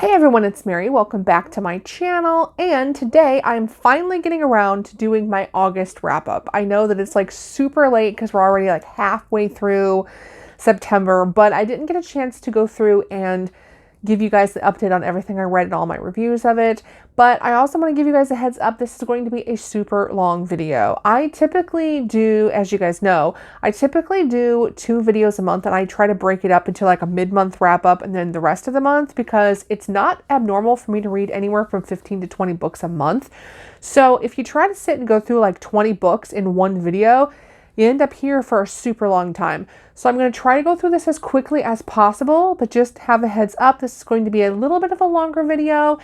Hey everyone, it's Mhairi. Welcome back to my channel, and today I'm finally getting around to doing my August wrap-up. I know that it's like super late because we're already like halfway through September, but I didn't get a chance to go through and give you guys the update on everything I read and all my reviews of it. But I also want to give you guys a heads up. This is going to be a super long video. I typically do, as you guys know, I typically do 2 videos a month, and I try to break it up into like a mid-month wrap up and then the rest of the month, because it's not abnormal for me to read anywhere from 15 to 20 books a month. So if you try to sit and go through like 20 books in one video, you end up here for a super long time. So I'm going to try to go through this as quickly as possible, but just have a heads up, this is going to be a little bit of a longer video,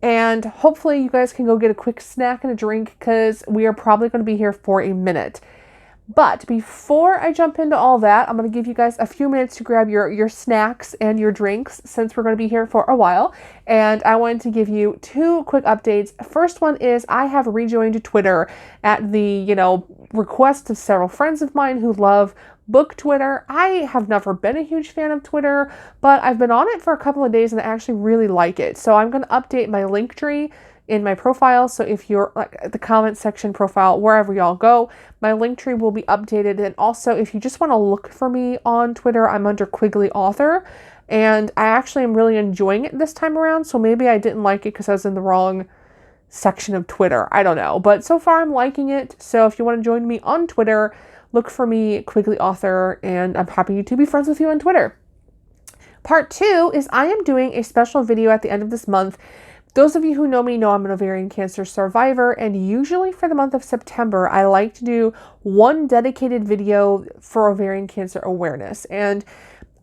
and hopefully you guys can go get a quick snack and a drink because we are probably going to be here for a minute. But before I jump into all that, I'm going to give you guys a few minutes to grab your snacks and your drinks since we're going to be here for a while. And I wanted to give you 2 quick updates. First one is I have rejoined Twitter at the, request of several friends of mine who love book Twitter. I have never been a huge fan of Twitter, but I've been on it for a couple of days and I actually really like it. So I'm going to update my link tree in my profile. So if you're like the comment section profile, wherever y'all go, my link tree will be updated. And also if you just want to look for me on Twitter, I'm under Quigley Author, and I actually am really enjoying it this time around. So maybe I didn't like it because I was in the wrong section of Twitter. I don't know, but so far I'm liking it. So if you want to join me on Twitter, look for me, Quigley Author, and I'm happy to be friends with you on Twitter. Part 2 is I am doing a special video at the end of this month. Those of you who know me know I'm an ovarian cancer survivor, and usually for the month of September, I like to do one dedicated video for ovarian cancer awareness. And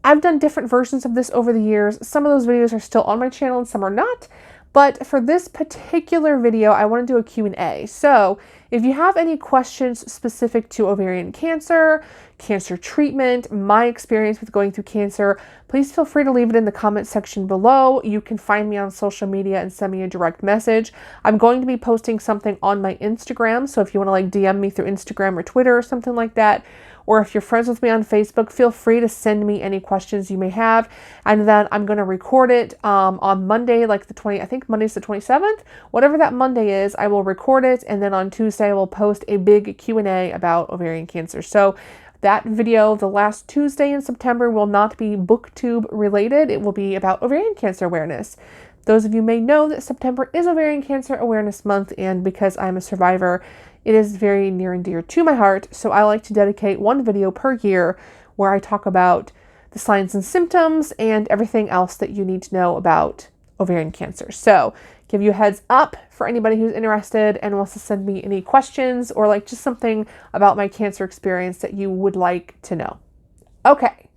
I've done different versions of this over the years. Some of those videos are still on my channel and some are not. But for this particular video, I want to do a Q&A. So if you have any questions specific to ovarian cancer, cancer treatment, my experience with going through cancer, please feel free to leave it in the comment section below. You can find me on social media and send me a direct message. I'm going to be posting something on my Instagram. So if you want to like DM me through Instagram or Twitter or something like that, or if you're friends with me on Facebook, feel free to send me any questions you may have. And then I'm going to record it on Monday, like I think Monday's the 27th. Whatever that Monday is, I will record it. And then on Tuesday, I will post a big Q&A about ovarian cancer. So that video, the last Tuesday in September, will not be BookTube related. It will be about ovarian cancer awareness. Those of you may know that September is Ovarian Cancer Awareness Month, and because I'm a survivor, it is very near and dear to my heart, so I like to dedicate one video per year where I talk about the signs and symptoms and everything else that you need to know about ovarian cancer. So, give you a heads up for anybody who's interested and wants to send me any questions or like just something about my cancer experience that you would like to know. Okay.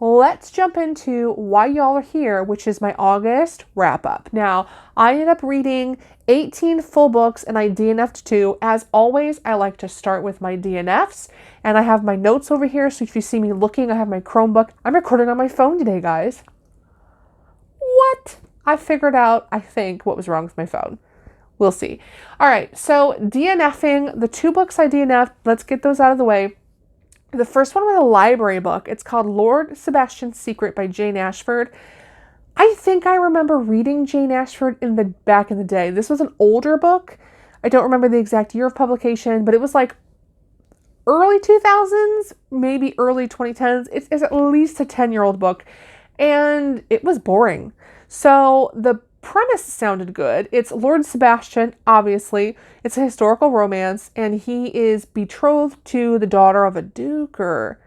Let's jump into why y'all are here, which is my August wrap up. Now, I ended up reading 18 full books and I DNF'd 2. As always, I like to start with my DNFs, and I have my notes over here. So if you see me looking, I have my Chromebook. I'm recording on my phone today, guys. What? I figured out, I think, what was wrong with my phone. We'll see. All right. So DNFing, the 2 books I DNF'd, let's get those out of the way. The first one was a library book. It's called Lord Sebastian's Secret by Jane Ashford. I think I remember reading Jane Ashford back in the day. This was an older book. I don't remember the exact year of publication, but it was like early 2000s, maybe early 2010s. It's at least a 10-year-old book, and it was boring. So the premise sounded good. It's Lord Sebastian, obviously. It's a historical romance, and he is betrothed to the daughter of a duke or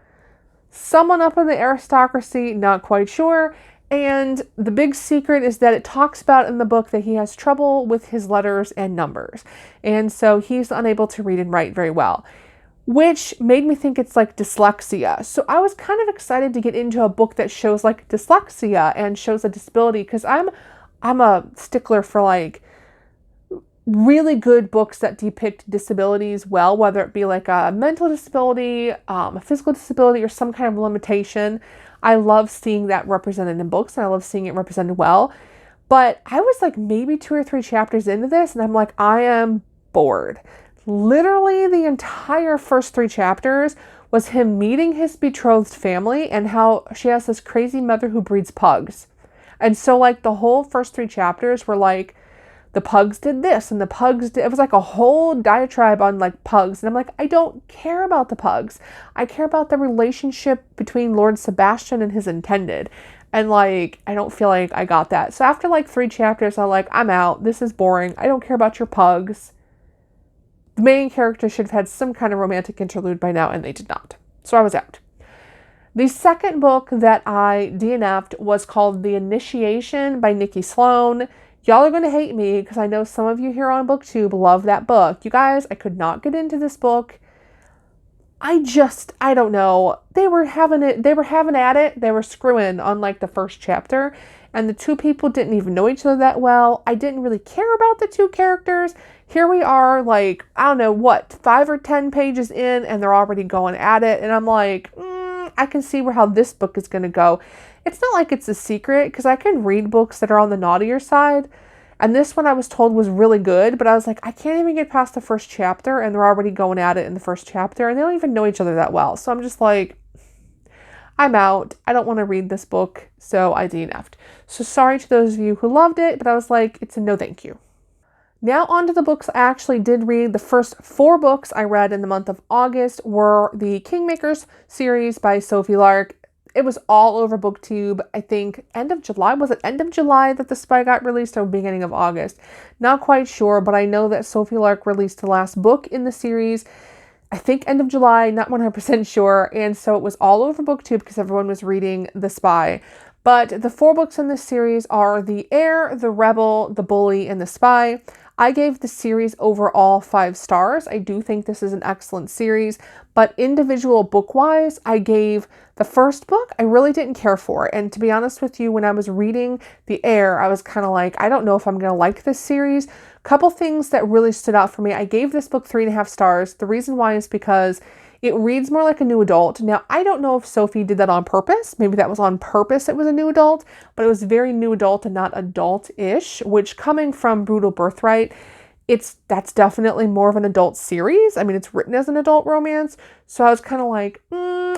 someone up in the aristocracy, not quite sure. And the big secret is that it talks about in the book that he has trouble with his letters and numbers. And so he's unable to read and write very well, which made me think it's like dyslexia. So I was kind of excited to get into a book that shows like dyslexia and shows a disability, because I'm a stickler for like really good books that depict disabilities well, whether it be like a mental disability, a physical disability, or some kind of limitation. I love seeing that represented in books, and I love seeing it represented well. But I was like maybe 2 or 3 chapters into this, and I'm like, I am bored. Literally the entire first 3 chapters was him meeting his betrothed family and how she has this crazy mother who breeds pugs. And so like the whole first 3 chapters were like, the pugs did this and the pugs did, it was like a whole diatribe on like pugs. And I'm like, I don't care about the pugs. I care about the relationship between Lord Sebastian and his intended. And like, I don't feel like I got that. So after like 3 chapters, I'm like, I'm out. This is boring. I don't care about your pugs. The main character should have had some kind of romantic interlude by now, and they did not. So I was out. The second book that I DNF'd was called The Initiation by Nikki Sloane. Y'all are going to hate me because I know some of you here on BookTube love that book. You guys, I could not get into this book. I don't know. They were having at it. They were screwing on like the first chapter, and the 2 people didn't even know each other that well. I didn't really care about the 2 characters. Here we are, like, I don't know what, 5 or 10 pages in, and they're already going at it. And I'm like, I can see how this book is going to go. It's not like it's a secret, because I can read books that are on the naughtier side. And this one I was told was really good, but I was like, I can't even get past the first chapter, and they're already going at it in the first chapter, and they don't even know each other that well. So I'm just like, I'm out. I don't want to read this book, so I DNF'd. So sorry to those of you who loved it, but I was like, it's a no thank you. Now on to the books I actually did read. The first 4 books I read in the month of August were the Kingmakers series by Sophie Lark. It was all over BookTube. I think end of July. Was it end of July that The Spy got released, or beginning of August? Not quite sure, but I know that Sophie Lark released the last book in the series. I think end of July, not 100% sure. And so it was all over BookTube because everyone was reading The Spy. But the 4 books in this series are The Heir, The Rebel, The Bully, and The Spy. I gave the series overall 5 stars. I do think this is an excellent series, but individual book-wise, I gave the first book, I really didn't care for. And to be honest with you, when I was reading The Heir, I was kind of like, I don't know if I'm going to like this series. Couple things that really stood out for me. I gave this book 3.5 stars. The reason why is because it reads more like a new adult. Now, I don't know if Sophie did that on purpose. Maybe that was on purpose it was a new adult, but it was very new adult and not adult-ish, which coming from Brutal Birthright, that's definitely more of an adult series. I mean, it's written as an adult romance. So I was kind of like,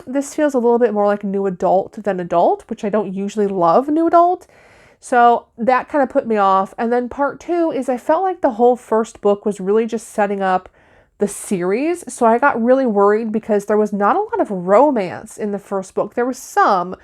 this feels a little bit more like new adult than adult, which I don't usually love new adult. So that kind of put me off. And then part 2 is I felt like the whole first book was really just setting up the series. So I got really worried because there was not a lot of romance in the first book. There was some,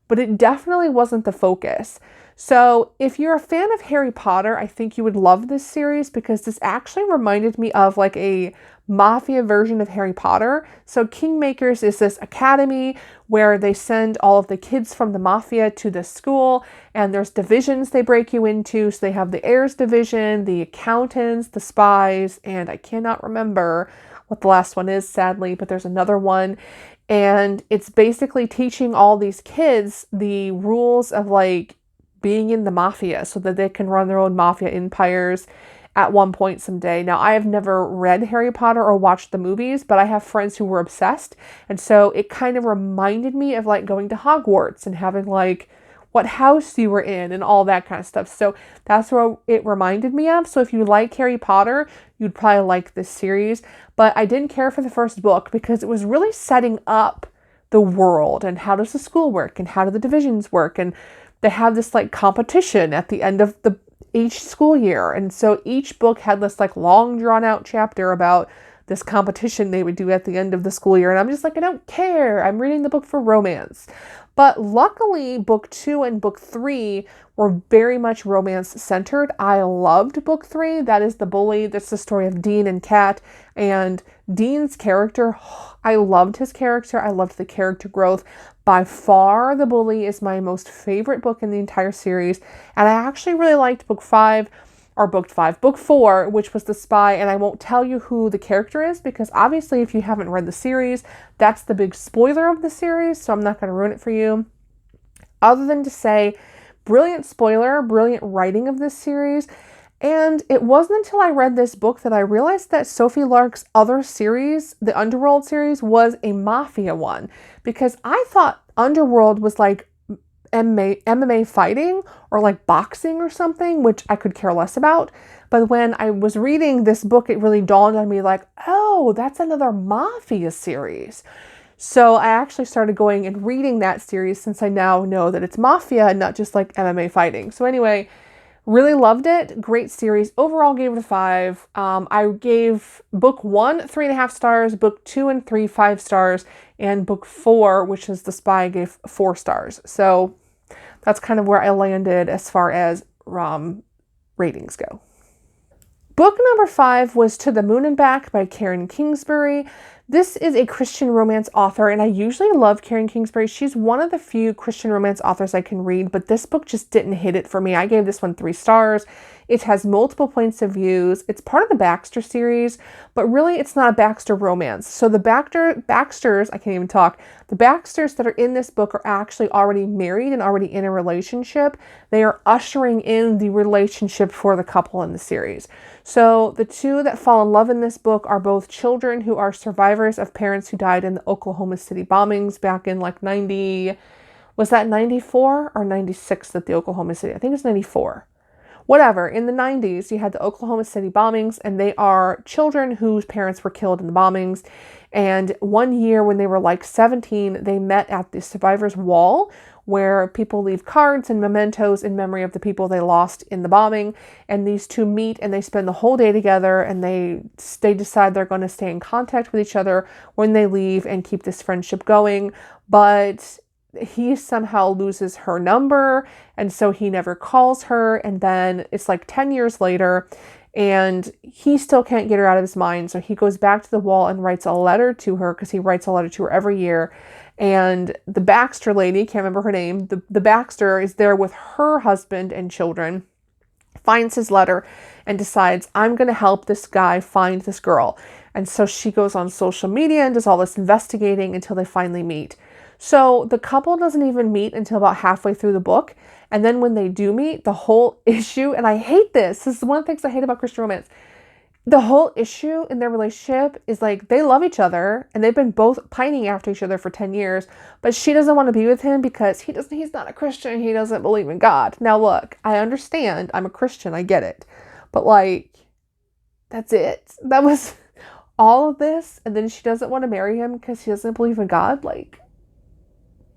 but it definitely wasn't the focus. So if you're a fan of Harry Potter, I think you would love this series because this actually reminded me of like a mafia version of Harry Potter. So Kingmakers is this academy where they send all of the kids from the mafia to this school, and there's divisions they break you into. So they have the heirs division, the accountants, the spies, and I cannot remember what the last one is, sadly, but there's another one. And it's basically teaching all these kids the rules of like being in the mafia so that they can run their own mafia empires at one point someday. Now, I have never read Harry Potter or watched the movies, but I have friends who were obsessed. And so it kind of reminded me of like going to Hogwarts and having like what house you were in and all that kind of stuff. So that's what it reminded me of. So if you like Harry Potter, you'd probably like this series. But I didn't care for the first book because it was really setting up the world and how does the school work and how do the divisions work. And they have this like competition at the end of each school year. And so each book had this like long drawn out chapter about this competition they would do at the end of the school year. And I'm just like, I don't care. I'm reading the book for romance. But luckily, book 2 and book 3 were very much romance centered. I loved book 3. That is The Bully. That's the story of Dean and Kat. And Dean's character, I loved his character. I loved the character growth. By far, The Bully is my most favorite book in the entire series. And I actually really liked book 4, which was The Spy. And I won't tell you who the character is because obviously if you haven't read the series, that's the big spoiler of the series. So I'm not going to ruin it for you. Other than to say, brilliant spoiler, brilliant writing of this series. And it wasn't until I read this book that I realized that Sophie Lark's other series, the Underworld series, was a mafia one. Because I thought Underworld was like MMA fighting or like boxing or something, which I could care less about. But when I was reading this book, it really dawned on me like, oh, that's another mafia series. So I actually started going and reading that series since I now know that it's mafia and not just like MMA fighting. So anyway, really loved it. Great series. Overall gave it a 5. I gave book 1 3.5 stars, book 2 and 3 5 stars, and book 4, which is The Spy, I gave 4 stars. So that's kind of where I landed as far as ratings go. Book number 5 was To the Moon and Back by Kingsbury. This is a Christian romance author, and I usually love Kingsbury. She's one of the few Christian romance authors I can read, but this book just didn't hit it for me. I gave this one 3 stars. It has multiple points of views. It's part of the Baxter series, but really it's not a Baxter romance. So the Baxters, I can't even talk, the Baxters that are in this book are actually already married and already in a relationship. They are ushering in the relationship for the couple in the series. So the 2 that fall in love in this book are both children who are survivors of parents who died in the Oklahoma City bombings back in like 90, was that 94 or 96 at the Oklahoma City? I think it's 94. Whatever, in the 90s, you had the Oklahoma City bombings, and they are children whose parents were killed in the bombings. And one year when they were like 17, they met at the survivors' wall, where people leave cards and mementos in memory of the people they lost in the bombing. And these 2 meet and they spend the whole day together, and they decide they're going to stay in contact with each other when they leave and keep this friendship going. But he somehow loses her number, and so he never calls her. And then it's like 10 years later, and he still can't get her out of his mind. So he goes back to the wall and writes a letter to her, because he writes a letter to her every year. And the Baxter lady, can't remember her name, the Baxter is there with her husband and children, finds his letter and decides, I'm going to help this guy find this girl. And so she goes on social media and does all this investigating until they finally meet. So the couple doesn't even meet until about halfway through the book. And then when they do meet, the whole issue, and I hate this is one of the things I hate about Christian romance. The whole issue in their relationship is like they love each other and they've been both pining after each other for 10 years, but she doesn't want to be with him because he's not a Christian. He doesn't believe in God. Now look, I understand. I'm a Christian. I get it. But like, that's it. That was all of this. And then she doesn't want to marry him because he doesn't believe in God. Like,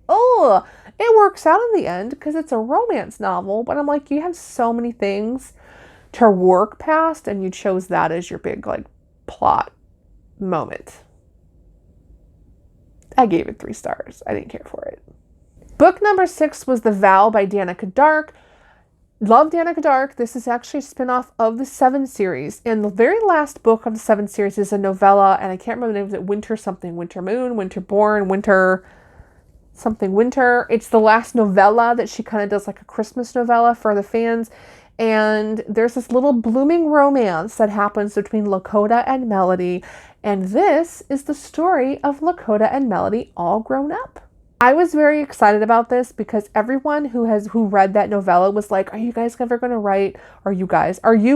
oh, it works out in the end because it's a romance novel. But I'm like, you have so many things to work past, and you chose that as your big like plot moment. I gave it 3 stars. I didn't care for it. Book number 6 was The Vow by Dannika Dark. Love Dannika Dark. This is actually a spin-off of the 7 series. And the very last book of the 7 series is a novella, and I can't remember the name of it. Winter something. Winter Moon, Winter Born, Winter something Winter. It's the last novella that she kind of does, like a Christmas novella for the fans. And there's this little blooming romance that happens between Lakota and Melody. And this is the story of Lakota and Melody all grown up. I was very excited about this because everyone who read that novella was like, are you guys ever going to write? Are you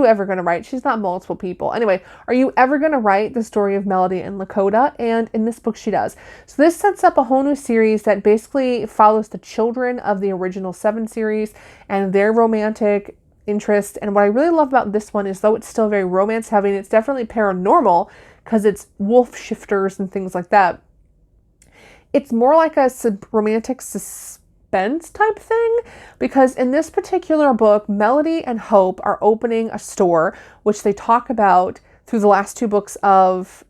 ever going to write? She's not multiple people. Anyway, are you ever going to write the story of Melody and Lakota? And in this book, she does. So this sets up a whole new series that basically follows the children of the original 7 series and their romantic interest. And what I really love about this one is, though it's still very romance heavy, and it's definitely paranormal because it's wolf shifters and things like that, it's more like a romantic suspense type thing, because in this particular book, Melody and Hope are opening a store, which they talk about through the last 2 books of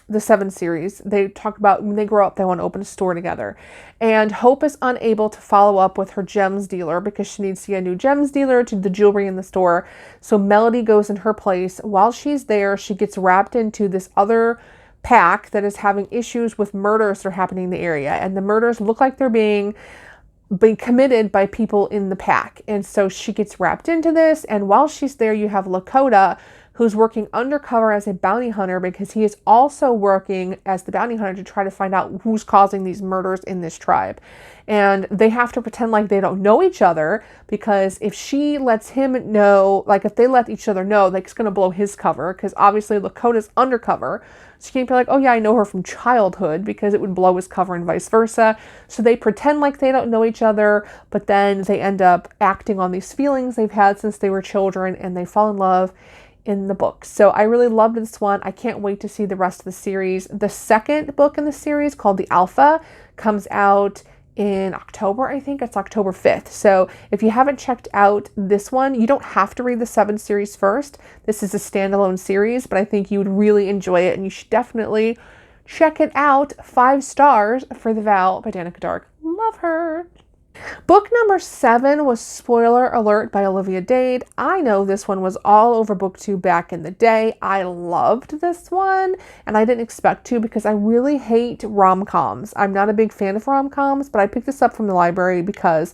the 7 series. They talk about when they grow up, they want to open a store together. And Hope is unable to follow up with her gems dealer because she needs to get a new gems dealer to the jewelry in the store. So Melody goes in her place. While she's there, she gets wrapped into this other pack that is having issues with murders that are happening in the area. And the murders look like they're being committed by people in the pack. And so she gets wrapped into this. And while she's there, you have Lakota, who's working undercover as a bounty hunter because he is also working as the bounty hunter to try to find out who's causing these murders in this tribe. And they have to pretend like they don't know each other, because if she lets him know, like if they let each other know, like it's going to blow his cover, because obviously Lakota's undercover. So she can't be like, oh yeah, I know her from childhood, because it would blow his cover and vice versa. So they pretend like they don't know each other, but then they end up acting on these feelings they've had since they were children, and they fall in love. in the book. So I really loved this one. I can't wait to see the rest of the series. The second book in the series, called The Alpha, comes out in October. I think it's October 5th. So if you haven't checked out this one, you don't have to read the 7 series first. This is a standalone series, but I think you would really enjoy it, and you should definitely check it out. 5 stars for The Vow by Dannika Dark. Love her. Book number 7 was Spoiler Alert by Olivia Dade. I know this one was all over BookTube back in the day. I loved this one, and I didn't expect to because I really hate rom-coms. I'm not a big fan of rom-coms, but I picked this up from the library because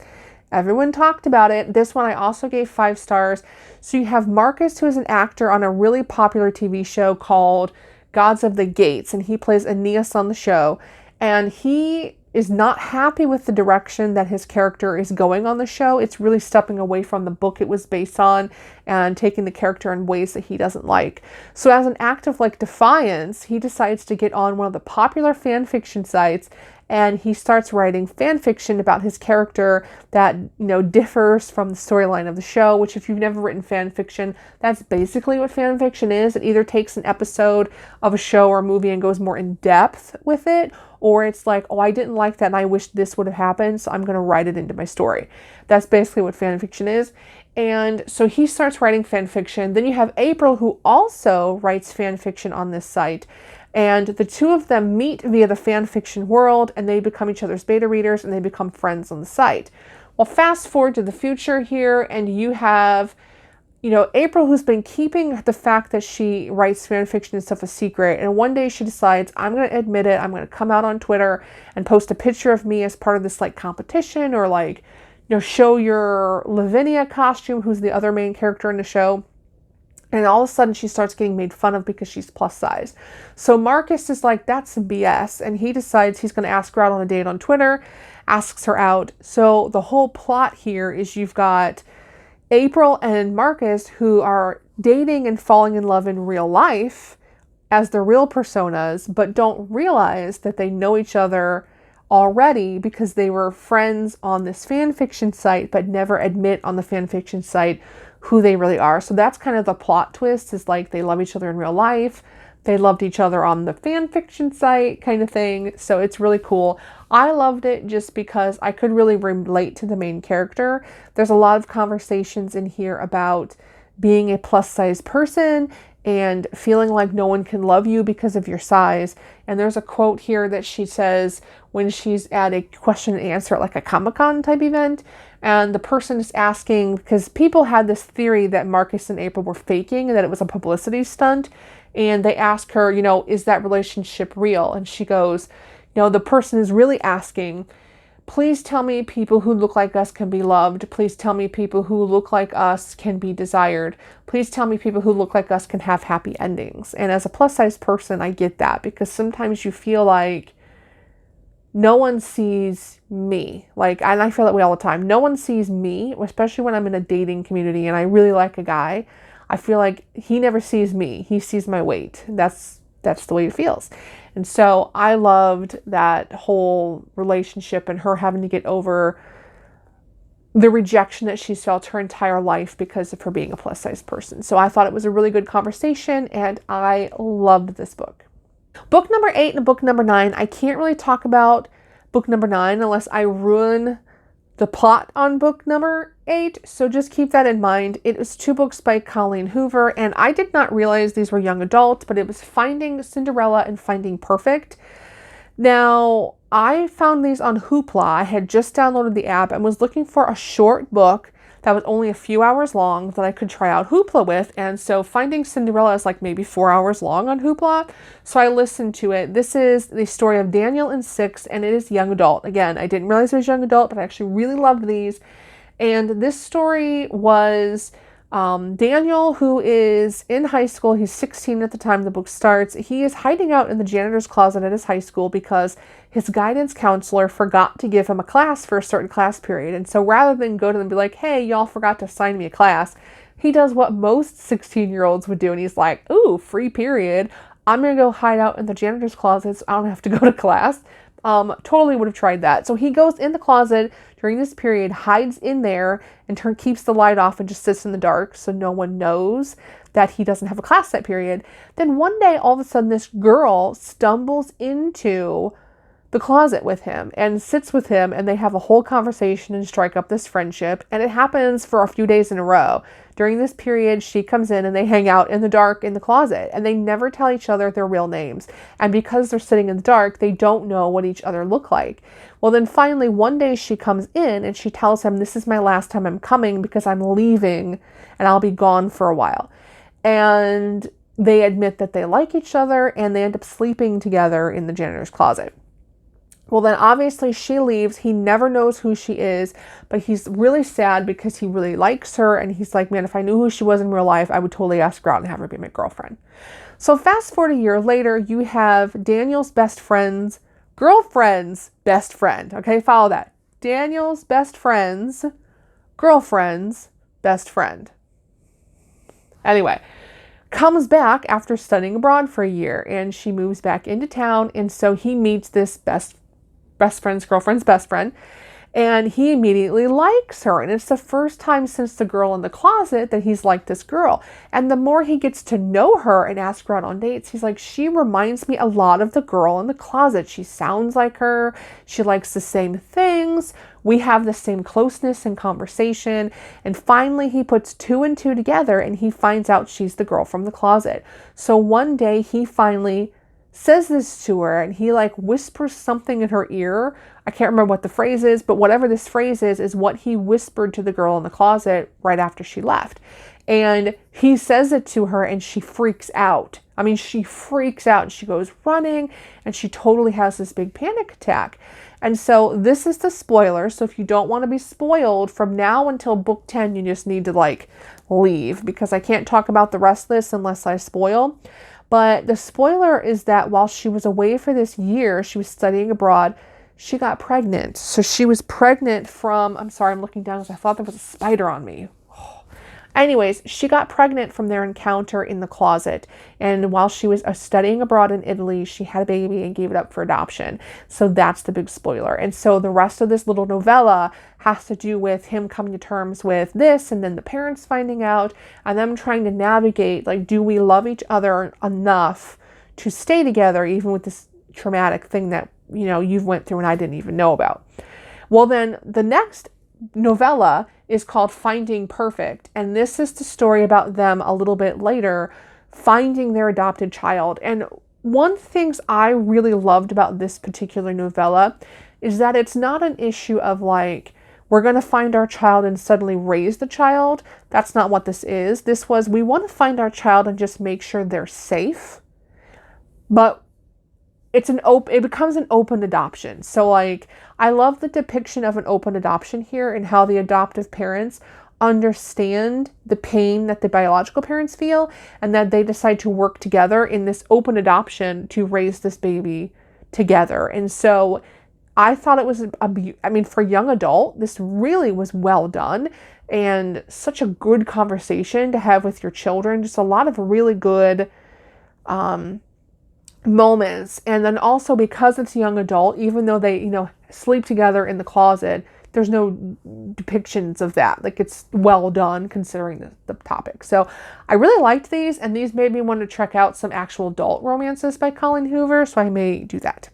everyone talked about it. This one I also gave 5 stars. So you have Marcus, who is an actor on a really popular TV show called Gods of the Gates, and he plays Aeneas on the show, and he is not happy with the direction that his character is going on the show. It's really stepping away from the book it was based on and taking the character in ways that he doesn't like. So as an act of defiance, he decides to get on one of the popular fan fiction sites, and he starts writing fan fiction about his character that, differs from the storyline of the show, which, if you've never written fan fiction, that's basically what fan fiction is. It either takes an episode of a show or a movie and goes more in depth with it, or it's like, oh, I didn't like that and I wish this would have happened, so I'm going to write it into my story. That's basically what fan fiction is. And so he starts writing fan fiction. Then you have April, who also writes fan fiction on this site. And the two of them meet via the fan fiction world, and they become each other's beta readers, and they become friends on the site. Well, fast forward to the future here, and you have April, who's been keeping the fact that she writes fan fiction and stuff a secret. And one day she decides, I'm going to admit it. I'm going to come out on Twitter and post a picture of me as part of this competition, or show your Lavinia costume, who's the other main character in the show. And all of a sudden she starts getting made fun of because she's plus size. So Marcus is like, that's some BS. And he decides he's going to ask her out on a date on Twitter, asks her out. So the whole plot here is you've got April and Marcus, who are dating and falling in love in real life as their real personas, but don't realize that they know each other already because they were friends on this fan fiction site, but never admit on the fan fiction site who they really are. So that's kind of the plot twist, is they love each other in real life. They loved each other on the fan fiction site kind of thing. So it's really cool. I loved it just because I could really relate to the main character. There's a lot of conversations in here about being a plus size person and feeling like no one can love you because of your size. And there's a quote here that she says when she's at a question and answer at a Comic-Con type event. And the person is asking, because people had this theory that Marcus and April were faking and that it was a publicity stunt. And they ask her, is that relationship real? And she goes, the person is really asking, please tell me people who look like us can be loved. Please tell me people who look like us can be desired. Please tell me people who look like us can have happy endings. And as a plus size person, I get that, because sometimes you feel like no one sees me. And I feel that way all the time. No one sees me, especially when I'm in a dating community and I really like a guy. I feel like he never sees me. He sees my weight. That's the way it feels. And so I loved that whole relationship and her having to get over the rejection that she's felt her entire life because of her being a plus size person. So I thought it was a really good conversation, and I loved this book. Book number 8 and book number 9. I can't really talk about book number 9 unless I ruin the plot on book number 8. So just keep that in mind. It was 2 books by Colleen Hoover, and I did not realize these were young adults, but it was Finding Cinderella and Finding Perfect. Now, I found these on Hoopla. I had just downloaded the app and was looking for a short book that was only a few hours long that I could try out Hoopla with. And so Finding Cinderella is maybe 4 hours long on Hoopla. So I listened to it. This is the story of Daniel and Six, and it is young adult. Again, I didn't realize it was young adult, but I actually really loved these. And this story was Daniel, who is in high school. He's 16 at the time the book starts. He is hiding out in the janitor's closet at his high school because his guidance counselor forgot to give him a class for a certain class period. And so rather than go to them and be like, hey, y'all forgot to assign me a class, he does what most 16-year-olds would do. And he's like, ooh, free period. I'm going to go hide out in the janitor's closet so I don't have to go to class. Totally would have tried that. So he goes in the closet during this period, hides in there, and keeps the light off and just sits in the dark so no one knows that he doesn't have a class that period. Then one day, all of a sudden, this girl stumbles into the closet with him and sits with him, and they have a whole conversation and strike up this friendship. And it happens for a few days in a row. During this period, she comes in and they hang out in the dark in the closet, and they never tell each other their real names. And because they're sitting in the dark, they don't know what each other look like. Well, then finally one day she comes in and she tells him, "This is my last time I'm coming because I'm leaving and I'll be gone for a while." And they admit that they like each other, and they end up sleeping together in the janitor's closet. Well, then obviously she leaves. He never knows who she is, but he's really sad because he really likes her. And he's like, man, if I knew who she was in real life, I would totally ask her out and have her be my girlfriend. So fast forward a year later, you have Daniel's best friend's girlfriend's best friend. Okay, follow that. Daniel's best friend's girlfriend's best friend. Anyway, comes back after studying abroad for a year, and she moves back into town. And so he meets this best friend's girlfriend's best friend, and he immediately likes her. And it's the first time since the girl in the closet that he's liked this girl. And the more he gets to know her and ask her out on dates, he's like, she reminds me a lot of the girl in the closet. She sounds like her. She likes the same things. We have the same closeness and conversation. And finally he puts two and two together, and he finds out she's the girl from the closet. So one day he finally says this to her, and he like whispers something in her ear. I can't remember what the phrase is, but whatever this phrase is what he whispered to the girl in the closet right after she left. And he says it to her, and she freaks out. I mean, she freaks out, and she goes running, and she totally has this big panic attack. And so this is the spoiler. So if you don't want to be spoiled from now until book 10, you just need to like leave, because I can't talk about the rest of this unless I spoil. But the spoiler is that while she was away for this year, she was studying abroad, she got pregnant. So she was pregnant from, I'm sorry, I'm looking down because I thought there was a spider on me. Anyways, she got pregnant from their encounter in the closet. And while she was studying abroad in Italy, she had a baby and gave it up for adoption. So that's the big spoiler. And so the rest of this little novella has to do with him coming to terms with this, and then the parents finding out, and them trying to navigate, like, do we love each other enough to stay together even with this traumatic thing that, you know, you've went through and I didn't even know about. Well, then the next novella is called Finding Perfect, and this is the story about them a little bit later finding their adopted child. And one of the things I really loved about this particular novella is that it's not an issue of like, we're going to find our child and suddenly raise the child. That's not what this is. This was, we want to find our child and just make sure they're safe. But it becomes an open adoption. So like, I love the depiction of an open adoption here, and how the adoptive parents understand the pain that the biological parents feel, and that they decide to work together in this open adoption to raise this baby together. And so I thought it was, for young adult, this really was well done, and such a good conversation to have with your children. Just a lot of really good moments. And then also, because it's young adult, even though they, you know, sleep together in the closet, there's no depictions of that. Like, it's well done considering the topic. So I really liked these, and these made me want to check out some actual adult romances by Colleen Hoover, so I may do that.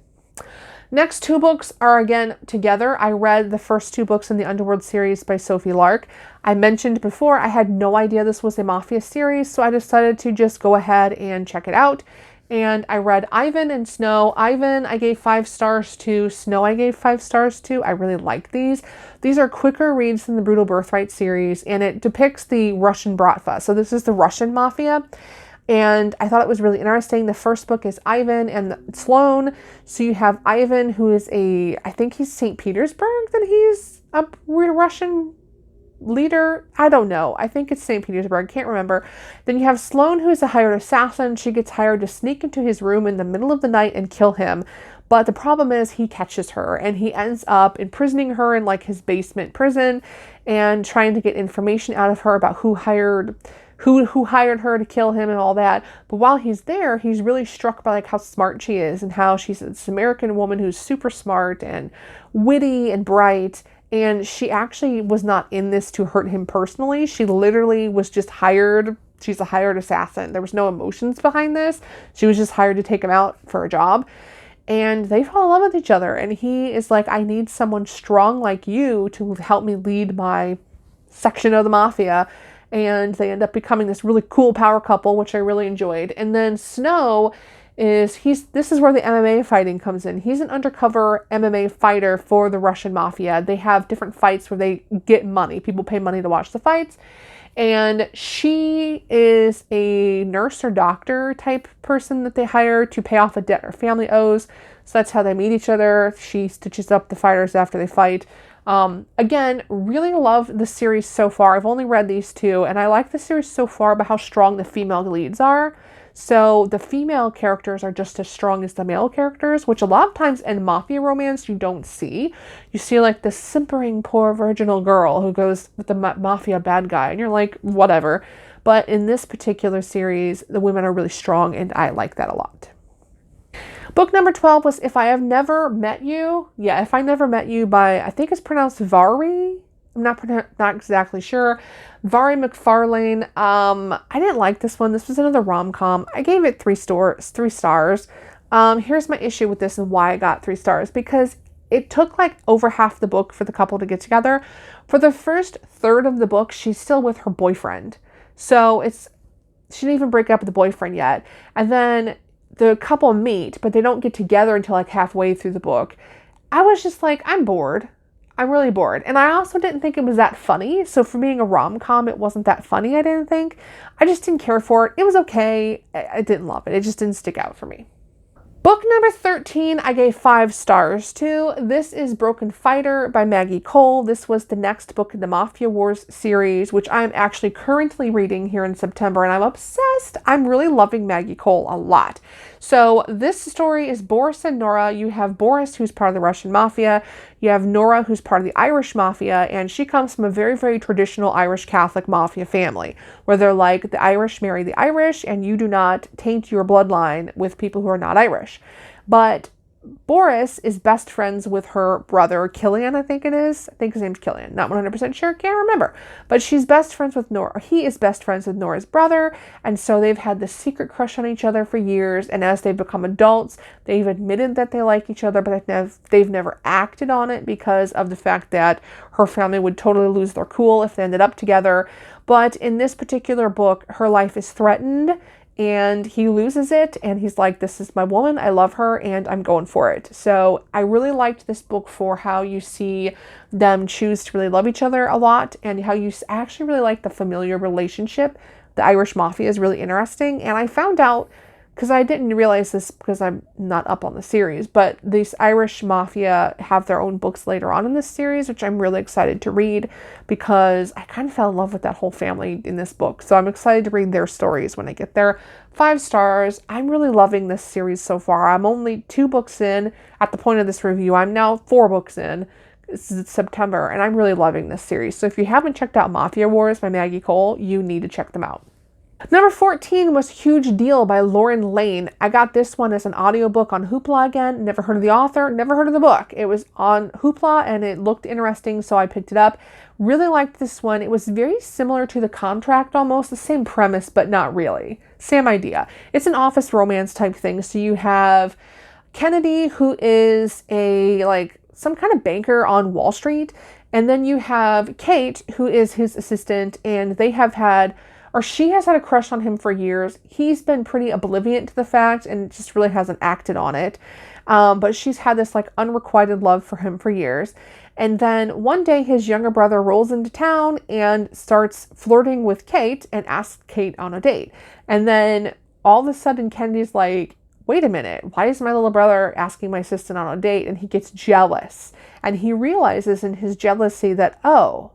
Next two books are again together. I read the first two books in the Underworld series by Sophie Lark. I mentioned before I had no idea this was a mafia series, so I decided to just go ahead and check it out. And I read Ivan and Snow. Ivan I gave 5 stars to. Snow I gave 5 stars to. I really like these. These are quicker reads than the Brutal Birthright series, and it depicts the Russian Bratva. So this is the Russian mafia. And I thought it was really interesting. The first book is Ivan and Sloane. So you have Ivan, who is I think he's St. Petersburg, that he's a Russian leader. I don't know. I think it's St. Petersburg. Can't remember. Then you have Sloane, who is a hired assassin. She gets hired to sneak into his room in the middle of the night and kill him. But the problem is he catches her, and he ends up imprisoning her in like his basement prison and trying to get information out of her about who hired who hired her to kill him and all that. But while he's there, he's really struck by like how smart she is and how she's this American woman who's super smart and witty and bright. And she actually was not in this to hurt him personally. She literally was just hired. She's a hired assassin. There was no emotions behind this. She was just hired to take him out for a job. And they fall in love with each other. And he is like, I need someone strong like you to help me lead my section of the mafia. And they end up becoming this really cool power couple, which I really enjoyed. And then Snow this is where the MMA fighting comes in. He's an undercover MMA fighter for the Russian mafia. They have different fights where they get money. People pay money to watch the fights. And she is a nurse or doctor type person that they hire to pay off a debt her family owes. So that's how they meet each other. She stitches up the fighters after they fight. Again, really love the series so far. I've only read these two, and I like the series so far about how strong the female leads are. So the female characters are just as strong as the male characters, which a lot of times in mafia romance you don't see. You see like the simpering poor virginal girl who goes with the mafia bad guy, and you're like, whatever. But in this particular series, the women are really strong, and I like that a lot. Book number 12 was If I Have Never Met You. Yeah, If I Never Met You by, I think it's pronounced Mhairi. I'm not exactly sure. Mhairi McFarlane. I didn't like this one. This was another rom-com. I gave it 3 stars. Here's my issue with this and why I got 3 stars. Because it took like over half the book for the couple to get together. For the first third of the book, she's still with her boyfriend. So she didn't even break up with the boyfriend yet. And then the couple meet, but they don't get together until like halfway through the book. I was just like, I'm bored. I'm really bored. And I also didn't think it was that funny. So for being a rom-com, it wasn't that funny, I didn't think. I just didn't care for it. It was okay. I didn't love it. It just didn't stick out for me. Book number 13, I gave 5 stars to. This is Broken Fighter by Maggie Cole. This was the next book in the Mafia Wars series, which I'm actually currently reading here in September, and I'm obsessed. I'm really loving Maggie Cole a lot. So this story is Boris and Nora. You have Boris, who's part of the Russian Mafia. You have Nora, who's part of the Irish Mafia, and she comes from a very, very traditional Irish Catholic Mafia family, where they're like, the Irish marry the Irish, and you do not taint your bloodline with people who are not Irish. But Boris is best friends with her brother, Killian, I think it is. I think his name's Killian. Not 100% sure, can't remember. But she's best friends with Nora. He is best friends with Nora's brother, and so they've had this secret crush on each other for years, and as they've become adults, they've admitted that they like each other, but they've never acted on it because of the fact that her family would totally lose their cool if they ended up together. But in this particular book, her life is threatened, and he loses it, and he's like, this is my woman, I love her, and I'm going for it. So I really liked this book for how you see them choose to really love each other a lot, and how you actually really like the familiar relationship. The Irish Mafia is really interesting, and I found out, because I didn't realize this because I'm not up on the series, but these Irish Mafia have their own books later on in this series, which I'm really excited to read because I kind of fell in love with that whole family in this book. So I'm excited to read their stories when I get there. 5 stars. I'm really loving this series so far. I'm only 2 books in at the point of this review. I'm now 4 books in. This is September, and I'm really loving this series. So if you haven't checked out Mafia Wars by Maggie Cole, you need to check them out. Number 14 was Huge Deal by Lauren Layne. I got this one as an audiobook on Hoopla again. Never heard of the author, never heard of the book. It was on Hoopla and it looked interesting, so I picked it up. Really liked this one. It was very similar to The Contract almost, the same premise, but not really. Same idea. It's an office romance type thing. So you have Kennedy, who is some kind of banker on Wall Street. And then you have Kate, who is his assistant, and she has had a crush on him for years. He's been pretty oblivious to the fact and just really hasn't acted on it. But she's had this unrequited love for him for years. And then one day his younger brother rolls into town and starts flirting with Kate and asks Kate on a date. And then all of a sudden Kennedy's like, wait a minute, why is my little brother asking my assistant on a date? And he gets jealous. And he realizes in his jealousy that, oh,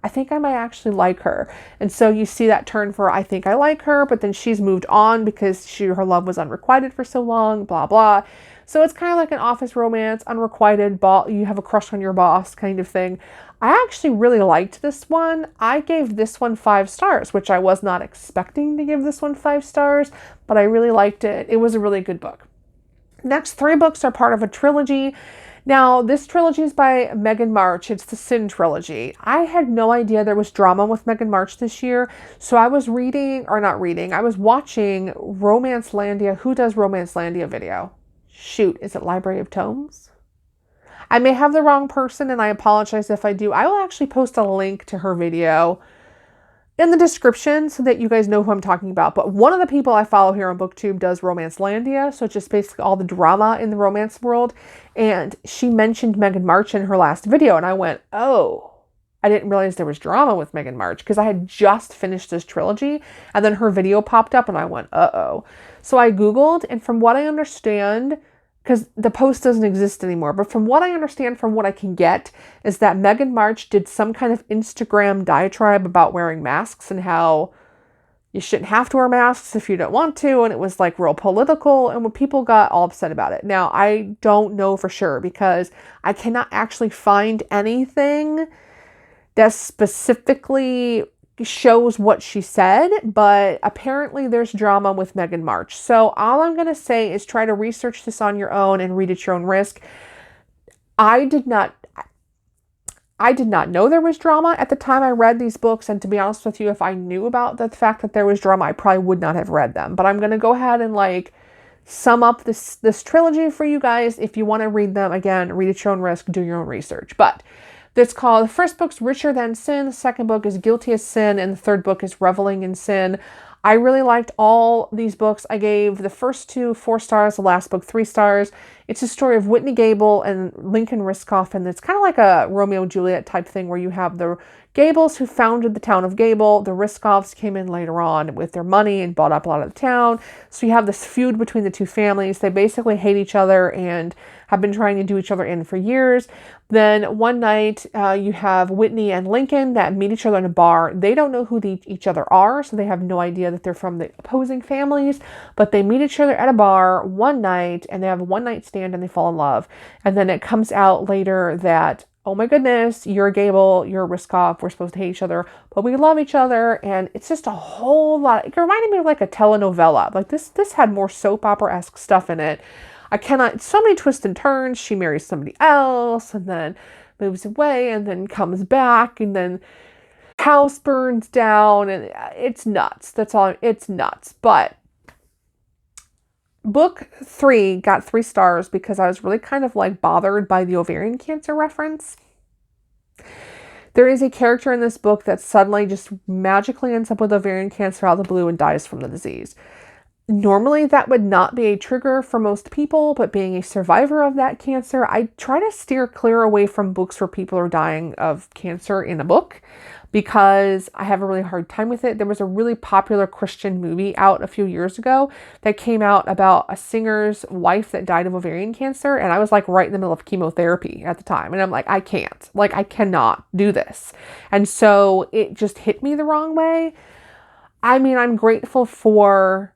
I think I might actually like her. And so you see that turn for, I think I like her, but then she's moved on because her love was unrequited for so long, blah, blah. So it's kind of like an office romance, unrequited, you have a crush on your boss kind of thing. I actually really liked this one. I gave this one 5 stars, which I was not expecting to give this one 5 stars, but I really liked it. It was a really good book. Next 3 books are part of a trilogy. Now, this trilogy is by Meghan March. It's the Sin trilogy. I had no idea there was drama with Meghan March this year, so I was I was watching Romancelandia. Who does Romancelandia video? Shoot, is it Library of Tomes? I may have the wrong person, and I apologize if I do. I will actually post a link to her video in the description so that you guys know who I'm talking about. But one of the people I follow here on BookTube does Romancelandia, so it's just basically all the drama in the romance world. And she mentioned Meghan March in her last video, and I went, oh, I didn't realize there was drama with Meghan March because I had just finished this trilogy, and then her video popped up, and I went, uh-oh. So I Googled, and from what I understand, because the post doesn't exist anymore, but from what I understand, from what I can get, is that Meghan March did some kind of Instagram diatribe about wearing masks and how you shouldn't have to wear masks if you don't want to, and it was like real political, and when people got all upset about it. Now, I don't know for sure because I cannot actually find anything that specifically shows what she said, but apparently there's drama with Meghan March. So all I'm going to say is try to research this on your own and read at your own risk. I did not know there was drama at the time I read these books, and to be honest with you, if I knew about the fact that there was drama, I probably would not have read them. But I'm going to go ahead and sum up this trilogy for you guys. If you want to read them, again, read at your own risk, do your own research. But it's called, the first book's Richer Than Sin, the second book is Guilty as Sin, and the third book is Reveling in Sin. I really liked all these books. I gave the first 2 4 stars, the last book 3 stars. It's a story of Whitney Gable and Lincoln Riskoff, and it's kind of like a Romeo and Juliet type thing where you have the Gables who founded the town of Gable. The Riskoffs came in later on with their money and bought up a lot of the town. So you have this feud between the 2 families. They basically hate each other and have been trying to do each other in for years. Then one night you have Whitney and Lincoln that meet each other in a bar. They don't know who each other are, so they have no idea that they're from the opposing families, but they meet each other at a bar one night and they have a one night stand and they fall in love. And then it comes out later that, oh my goodness, you're a Gable, you're a Riskoff, we're supposed to hate each other, but we love each other. And it's just a whole lot. It reminded me of like a telenovela. Like this had more soap opera-esque stuff in it. So many twists and turns. She marries somebody else and then moves away and then comes back and then house burns down and it's nuts. It's nuts. But book 3 got 3 stars because I was really kind of bothered by the ovarian cancer reference. There is a character in this book that suddenly just magically ends up with ovarian cancer out of the blue and dies from the disease. Normally that would not be a trigger for most people, but being a survivor of that cancer, I try to steer clear away from books where people are dying of cancer in a book because I have a really hard time with it. There was a really popular Christian movie out a few years ago that came out about a singer's wife that died of ovarian cancer, and I was right in the middle of chemotherapy at the time, and I'm like, I can't. I cannot do this. And so it just hit me the wrong way. I mean, I'm grateful for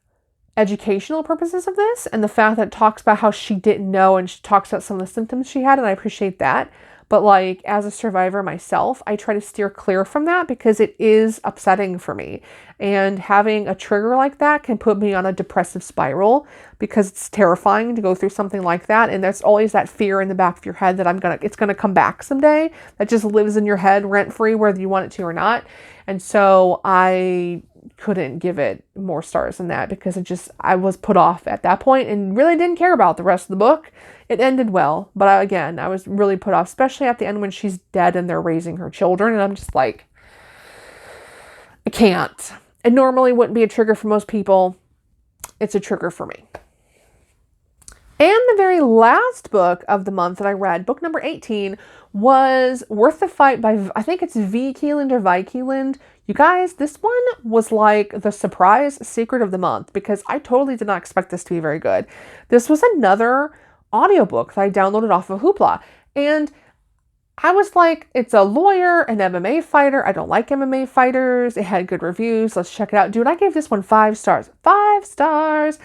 educational purposes of this and the fact that it talks about how she didn't know and she talks about some of the symptoms she had, and I appreciate that. But as a survivor myself, I try to steer clear from that because it is upsetting for me. And having a trigger like that can put me on a depressive spiral because it's terrifying to go through something like that. And there's always that fear in the back of your head that it's gonna come back someday. That just lives in your head rent free, whether you want it to or not. And so I couldn't give it more stars than that because I was put off at that point and really didn't care about the rest of the book. It ended well, but I was really put off, especially at the end when she's dead and they're raising her children. And I'm just I can't. It normally wouldn't be a trigger for most people. It's a trigger for me. And the very last book of the month that I read, book number 18, was Worth the Fight by, I think it's V. Keeland or Vi Keeland. You guys, this one was the surprise secret of the month because I totally did not expect this to be very good. This was another audiobook that I downloaded off of Hoopla. And I was it's a lawyer, an MMA fighter. I don't like MMA fighters. It had good reviews. Let's check it out. Dude, I gave this one 5 stars. 5 stars!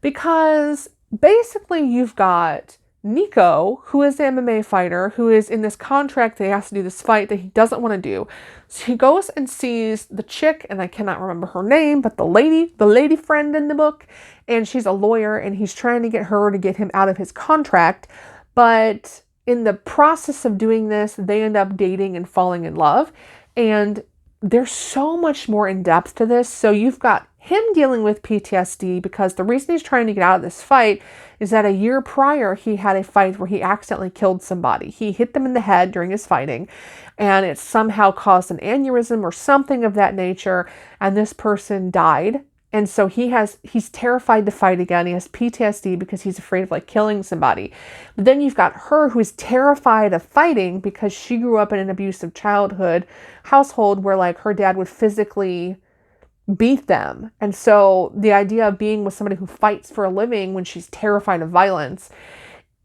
Because basically you've got Nico, who is the MMA fighter, who is in this contract that he has to do this fight that he doesn't want to do. So he goes and sees the chick, and I cannot remember her name, but the lady friend in the book, and she's a lawyer, and he's trying to get her to get him out of his contract. But in the process of doing this, they end up dating and falling in love. And there's so much more in depth to this. So you've got him dealing with PTSD because the reason he's trying to get out of this fight is that a year prior, he had a fight where he accidentally killed somebody. He hit them in the head during his fighting, and it somehow caused an aneurysm or something of that nature, and this person died. And so he's terrified to fight again. He has PTSD because he's afraid of like killing somebody. But then you've got her who is terrified of fighting because she grew up in an abusive household where like her dad would physically beat them. And so the idea of being with somebody who fights for a living when she's terrified of violence,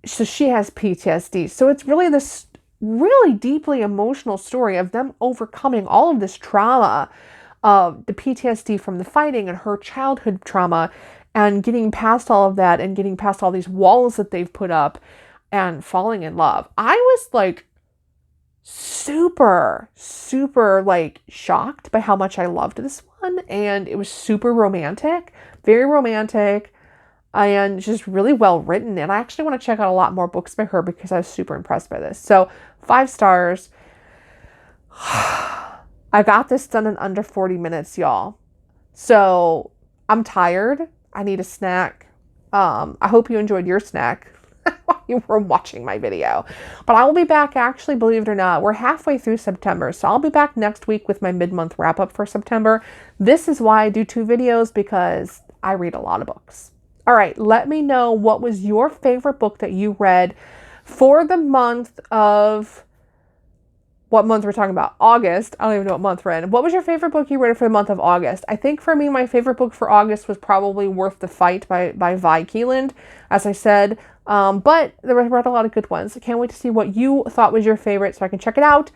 so she has PTSD. So it's really this really deeply emotional story of them overcoming all of this trauma, the PTSD from the fighting and her childhood trauma, and getting past all of that and getting past all these walls that they've put up and falling in love. I was like super like shocked by how much I loved this one, and it was super romantic, very romantic, and just really well written. And I actually want to check out a lot more books by her because I was super impressed by this. So 5 stars. I got this done in under 40 minutes, y'all. So I'm tired. I need a snack. I hope you enjoyed your snack while you were watching my video. But I will be back, actually, believe it or not. We're halfway through September, so I'll be back next week with my mid-month wrap-up for September. This is why I do 2 videos, because I read a lot of books. All right, let me know what was your favorite book that you read for the month of... What month we're talking about? August. I don't even know what month we're in. What was your favorite book you read for the month of August? I think for me, my favorite book for August was probably Worth the Fight by Vi Keeland, as I said. But there were a lot of good ones. I can't wait to see what you thought was your favorite so I can check it out.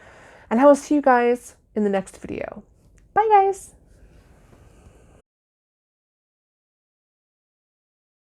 And I will see you guys in the next video. Bye, guys.